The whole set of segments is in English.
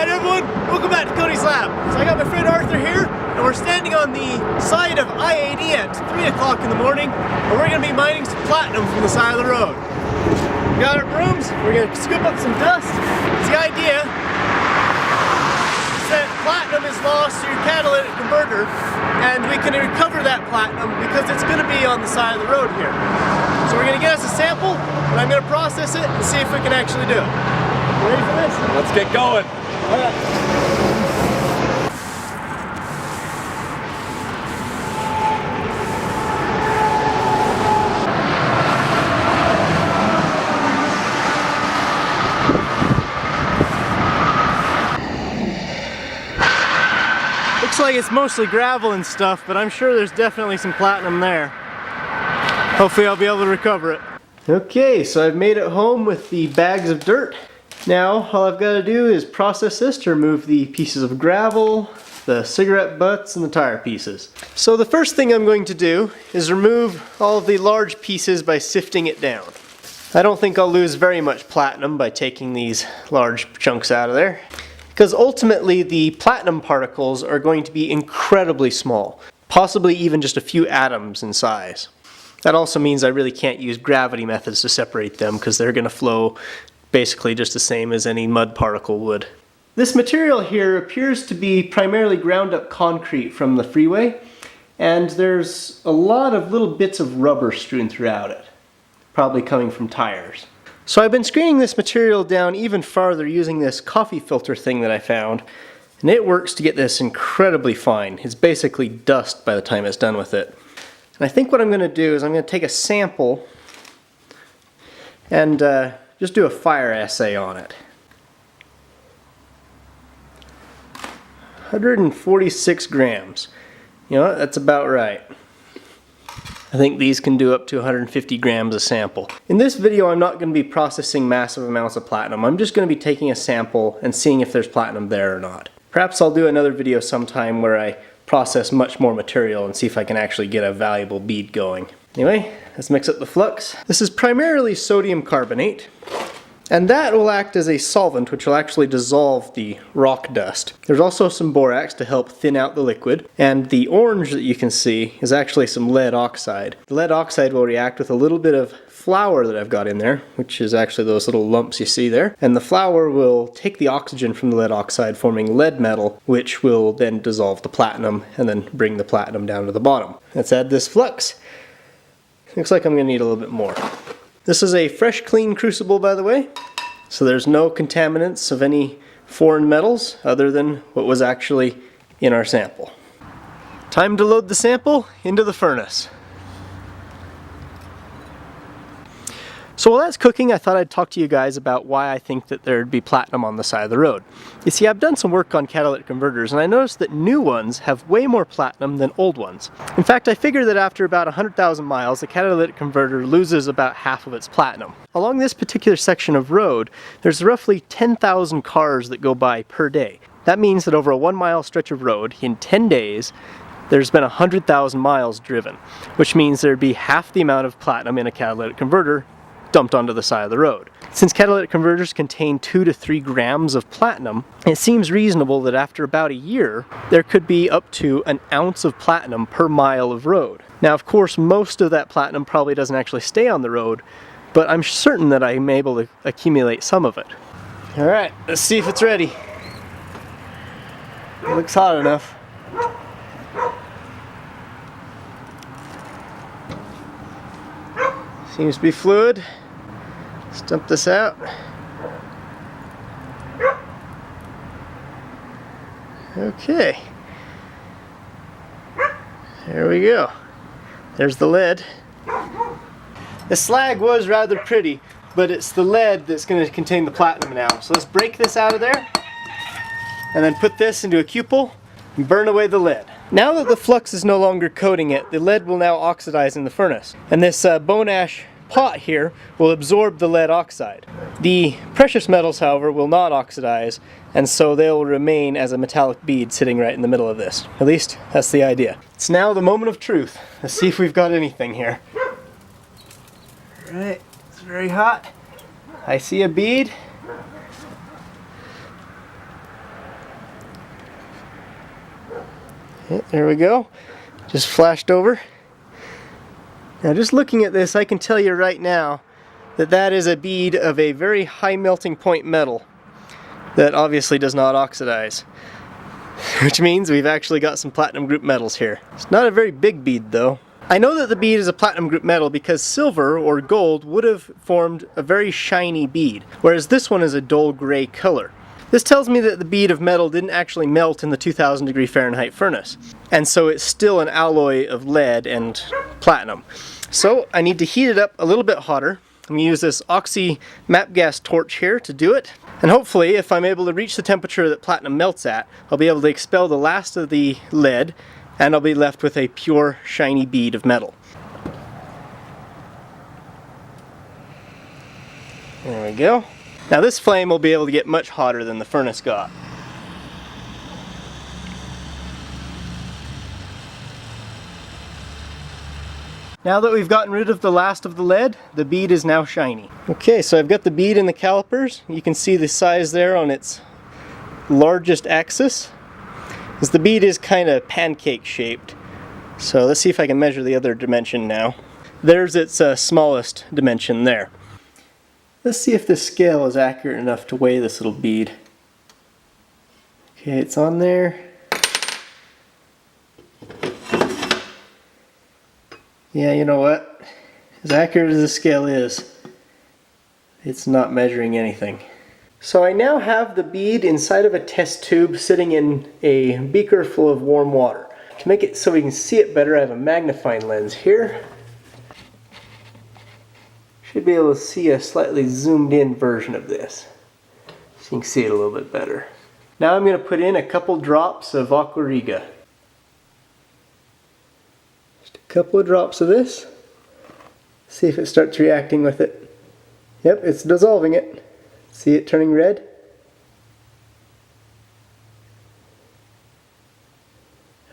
Alright everyone, welcome back to Cody's Lab. So I got my friend Arthur here, and we're standing on the side of I-80 at 3 o'clock in the morning, and we're going to be mining some platinum from the side of the road. We got our brooms, we're going to scoop up some dust. It's the idea that platinum is lost to your catalytic converter, and we can recover that platinum because it's going to be on the side of the road here. So we're going to get us a sample, and I'm going to process it and see if we can actually do it. Ready for this? Let's get going. All right. Looks like it's mostly gravel and stuff, but I'm sure there's definitely some platinum there. Hopefully I'll be able to recover it. Okay, so I've made it home with the bags of dirt. Now all I've got to do is process this to remove the pieces of gravel, the cigarette butts, and the tire pieces. So the first thing I'm going to do is remove all of the large pieces by sifting it down. I don't think I'll lose very much platinum by taking these large chunks out of there, because ultimately the platinum particles are going to be incredibly small, possibly even just a few atoms in size. That also means I really can't use gravity methods to separate them because they're going to flow basically just the same as any mud particle would. This material here appears to be primarily ground up concrete from the freeway, and there's a lot of little bits of rubber strewn throughout it, probably coming from tires. So I've been screening this material down even farther using this coffee filter thing that I found, and it works to get this incredibly fine. It's basically dust by the time it's done with it. And I think what I'm going to do is I'm going to take a sample and just do a fire assay on it. 146 grams. You know what? That's about right. I think these can do up to 150 grams a sample. In this video, I'm not going to be processing massive amounts of platinum. I'm just going to be taking a sample and seeing if there's platinum there or not. Perhaps I'll do another video sometime where I process much more material and see if I can actually get a valuable bead going. Anyway, let's mix up the flux. This is primarily sodium carbonate, and that will act as a solvent which will actually dissolve the rock dust. There's also some borax to help thin out the liquid, and the orange that you can see is actually some lead oxide. The lead oxide will react with a little bit of flour that I've got in there, which is actually those little lumps you see there, and the flour will take the oxygen from the lead oxide, forming lead metal, which will then dissolve the platinum and then bring the platinum down to the bottom. Let's add this flux. Looks like I'm going to need a little bit more. This is a fresh, clean crucible, by the way, so there's no contaminants of any foreign metals other than what was actually in our sample. Time to load the sample into the furnace. So while that's cooking, I thought I'd talk to you guys about why I think that there'd be platinum on the side of the road. You see, I've done some work on catalytic converters, and I noticed that new ones have way more platinum than old ones. In fact, I figure that after about 100,000 miles, the catalytic converter loses about half of its platinum. Along this particular section of road, there's roughly 10,000 cars that go by per day. That means that over a 1-mile stretch of road, in 10 days, there's been 100,000 miles driven, which means there'd be half the amount of platinum in a catalytic converter dumped onto the side of the road. Since catalytic converters contain 2 to 3 grams of platinum, it seems reasonable that after about a year, there could be up to an ounce of platinum per mile of road. Now, of course, most of that platinum probably doesn't actually stay on the road, but I'm certain that I'm able to accumulate some of it. All right, let's see if it's ready. It looks hot enough. Seems to be fluid. Let's dump this out. Okay. There we go. There's the lead. The slag was rather pretty, but it's the lead that's going to contain the platinum now. So let's break this out of there and then put this into a cupel and burn away the lead. Now that the flux is no longer coating it, the lead will now oxidize in the furnace. And this bone ash pot here will absorb the lead oxide. The precious metals, however, will not oxidize, and so they'll remain as a metallic bead sitting right in the middle of this. At least, that's the idea. It's now the moment of truth. Let's see if we've got anything here. All right, it's very hot. I see a bead. Yeah, there we go. Just flashed over. Now just looking at this, I can tell you right now that that is a bead of a very high melting point metal that obviously does not oxidize. Which means we've actually got some platinum group metals here. It's not a very big bead though. I know that the bead is a platinum group metal because silver or gold would have formed a very shiny bead, whereas this one is a dull gray color. This tells me that the bead of metal didn't actually melt in the 2000 degree Fahrenheit furnace, and so it's still an alloy of lead and platinum. So I need to heat it up a little bit hotter. I'm going to use this oxy map gas torch here to do it, and hopefully if I'm able to reach the temperature that platinum melts at, I'll be able to expel the last of the lead and I'll be left with a pure shiny bead of metal. There we go. Now this flame will be able to get much hotter than the furnace got. Now that we've gotten rid of the last of the lead, the bead is now shiny. Okay, so I've got the bead in the calipers. You can see the size there on its largest axis. As the bead is kind of pancake shaped. So let's see if I can measure the other dimension now. There's its smallest dimension there. Let's see if this scale is accurate enough to weigh this little bead. Okay, it's on there. Yeah, you know what? As accurate as the scale is, it's not measuring anything. So I now have the bead inside of a test tube sitting in a beaker full of warm water. To make it so we can see it better, I have a magnifying lens here. Should be able to see a slightly zoomed in version of this, so you can see it a little bit better. Now I'm going to put in a couple drops of aquariga. Just a couple of drops of this. See if it starts reacting with it. Yep, it's dissolving it. See it turning red?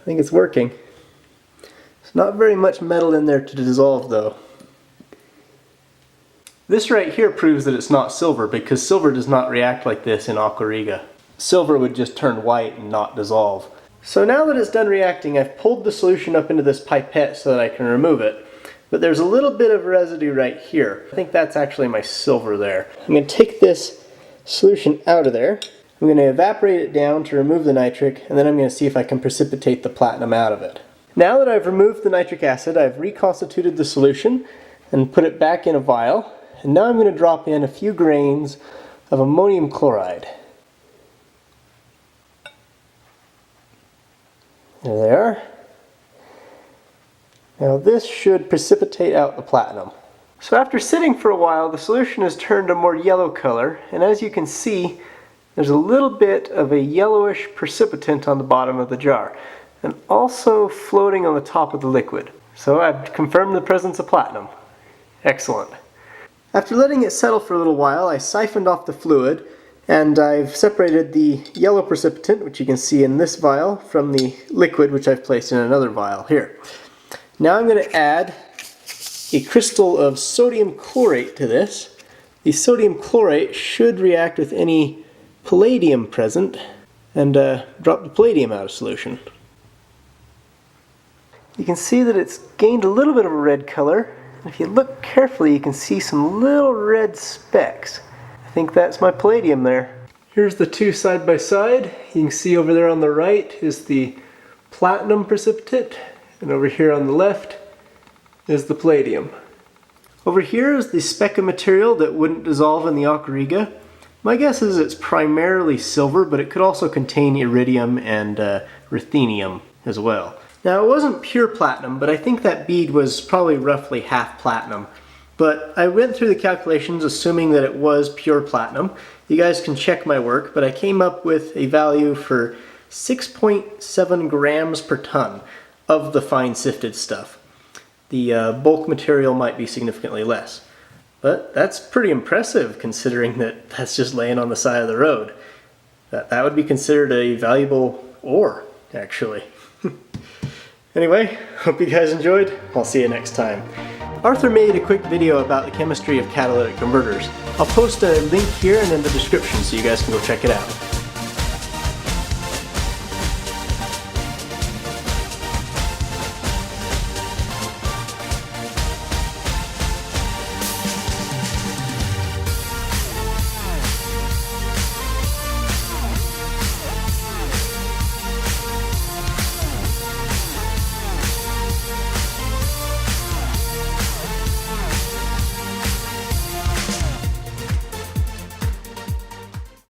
I think it's working. There's not very much metal in there to dissolve though. This right here proves that it's not silver because silver does not react like this in aquariga. Silver would just turn white and not dissolve. So now that it's done reacting, I've pulled the solution up into this pipette so that I can remove it. But there's a little bit of residue right here. I think that's actually my silver there. I'm going to take this solution out of there. I'm going to evaporate it down to remove the nitric, and then I'm going to see if I can precipitate the platinum out of it. Now that I've removed the nitric acid, I've reconstituted the solution and put it back in a vial. And now I'm going to drop in a few grains of ammonium chloride. There they are. Now this should precipitate out the platinum. So after sitting for a while, the solution has turned a more yellow color, and as you can see, there's a little bit of a yellowish precipitant on the bottom of the jar, and also floating on the top of the liquid. So I've confirmed the presence of platinum. Excellent. After letting it settle for a little while, I siphoned off the fluid, and I've separated the yellow precipitant, which you can see in this vial, from the liquid, which I've placed in another vial here. Now I'm going to add a crystal of sodium chlorate to this. The sodium chlorate should react with any palladium present and drop the palladium out of solution. You can see that it's gained a little bit of a red color. If you look carefully, you can see some little red specks. I think that's my palladium there. Here's the two side by side. You can see over there on the right is the platinum precipitate, and over here on the left is the palladium. Over here is the speck of material that wouldn't dissolve in the aquariga. My guess is it's primarily silver, but it could also contain iridium and ruthenium as well. Now it wasn't pure platinum, but I think that bead was probably roughly half platinum. But I went through the calculations assuming that it was pure platinum. You guys can check my work, but I came up with a value for 6.7 grams per ton of the fine sifted stuff. The bulk material might be significantly less. But that's pretty impressive considering that that's just laying on the side of the road. That would be considered a valuable ore, actually. Anyway, hope you guys enjoyed. I'll see you next time. Arthur made a quick video about the chemistry of catalytic converters. I'll post a link here and in the description so you guys can go check it out.